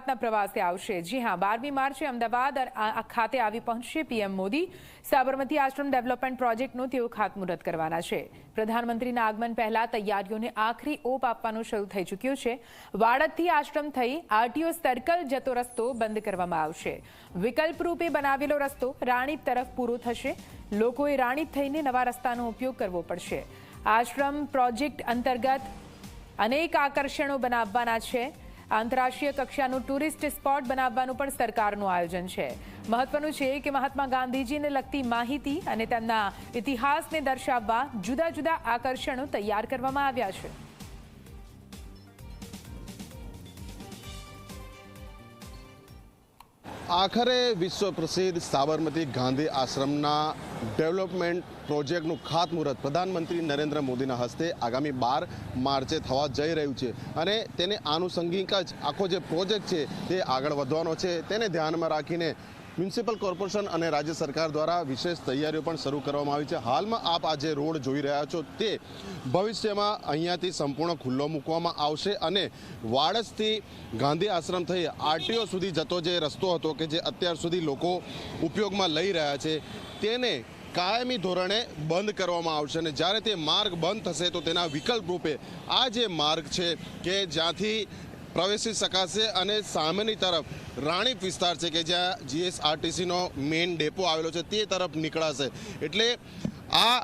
ગુજરાતના પ્રવાસે આવશે। જી હા, 12મી માર્ચે અમદાવાદ ખાતે આવી પહોંચશે પીએમ મોદી। સાબરમતી આશ્રમ ડેવલપમેન્ટ પ્રોજેક્ટનું તેઓ ખાતમુહૂર્ત કરવાના છે। પ્રધાનમંત્રીના આગમન પહેલા તૈયારીઓને આખરી ઓપ આપવાનું શરૂ થઈ ચૂક્યું છે। વાડદથી આશ્રમ થઈ આરટીઓ સર્કલ જતો રસ્તો બંધ કરવામાં આવશે। વિકલ્પ રૂપે બનાવેલો રસ્તો રાણીપ તરફ પૂરો થશે। લોકોએ રાણીપ થઈને નવા રસ્તાનો ઉપયોગ કરવો પડશે। આશ્રમ પ્રોજેક્ટ અંતર્ગત અનેક આકર્ષણો બનાવવાના છે। આંતરરાષ્ટ્રીય કક્ષાનું ટુરિસ્ટ સ્પોટ બનાવવાનું પણ સરકારનું આયોજન છે। મહત્વનું છે કે મહાત્મા ગાંધીજીને લગતી માહિતી અને તેમના ઇતિહાસને દર્શાવવા જુદા જુદા આકર્ષણો તૈયાર કરવામાં આવ્યા છે। આખરે વિશ્વ પ્રસિદ્ધ સાબરમતી ગાંધી આશ્રમના ડેવલપમેન્ટ પ્રોજેક્ટનું ખાતમુહૂર્ત પ્રધાનમંત્રી નરેન્દ્ર મોદીના હસ્તે આગામી 12 માર્ચે થવા જઈ રહ્યું છે અને તેને આનુષંગિક જ આખો જે પ્રોજેક્ટ છે તે આગળ વધવાનો છે। તેને ધ્યાનમાં રાખીને મ્યુનિસિપલ કોર્પોરેશન અને રાજ્ય સરકાર દ્વારા વિશેષ તૈયારીઓ પણ શરૂ કરવામાં આવી છે। હાલમાં આપ આ જે રોડ જોઈ રહ્યા છો તે ભવિષ્યમાં અહીંયાથી સંપૂર્ણ ખુલ્લો મૂકવામાં આવશે અને વાડજથી ગાંધી આશ્રમ થઈ આરટીઓ સુધી જતો જે રસ્તો હતો કે જે અત્યાર સુધી લોકો ઉપયોગમાં લઈ રહ્યા છે તેને કાયમી ધોરણે બંધ કરવામાં આવશે અને જ્યારે તે માર્ગ બંધ થશે તો તેના વિકલ્પ રૂપે આ જે માર્ગ છે કે જ્યાંથી પ્રવેશી શકાશે અને સામેની તરફ રાણીપ વિસ્તાર છે કે જ્યાં જીએસઆરટીસીનો મેઇન ડેપો આવેલો છે તે તરફ નીકળાશે। એટલે આ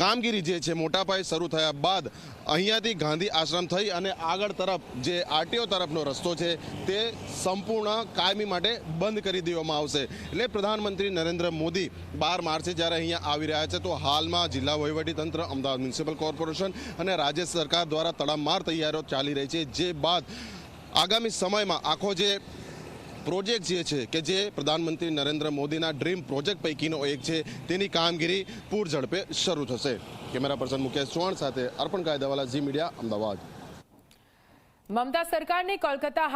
કામગીરી જે છે મોટા પાયે શરૂ થયા બાદ અહીંયાથી ગાંધી આશ્રમ થઈ અને આગળ તરફ જે આરટીઓ તરફનો રસ્તો છે તે સંપૂર્ણ કાયમી માટે બંધ કરી દેવામાં આવશે। એટલે પ્રધાનમંત્રી નરેન્દ્ર મોદી 12 માર્ચે જ્યારે અહીંયા આવી રહ્યા છે તો હાલમાં જિલ્લા વહીવટીતંત્ર, અમદાવાદ મ્યુનિસિપલ કોર્પોરેશન અને રાજ્ય સરકાર દ્વારા તડામાર તૈયારીઓ ચાલી રહી છે। જે બાદ આગામી સમયમાં આખો જે પ્રોજેક્ટ જે છે કે જે પ્રધાનમંત્રી નરેન્દ્ર મોદીના ડ્રીમ પ્રોજેક્ટ પૈકીનો એક છે તેની કામગીરી પૂર ઝડપે શરૂ થશે। કેમેરા પર્સન મુકેશ ચૌહાણ સાથે અર્પણ કાયદાવાલા, ઝી મીડિયા, અમદાવાદ। મમતા સરકારને કોલકાતા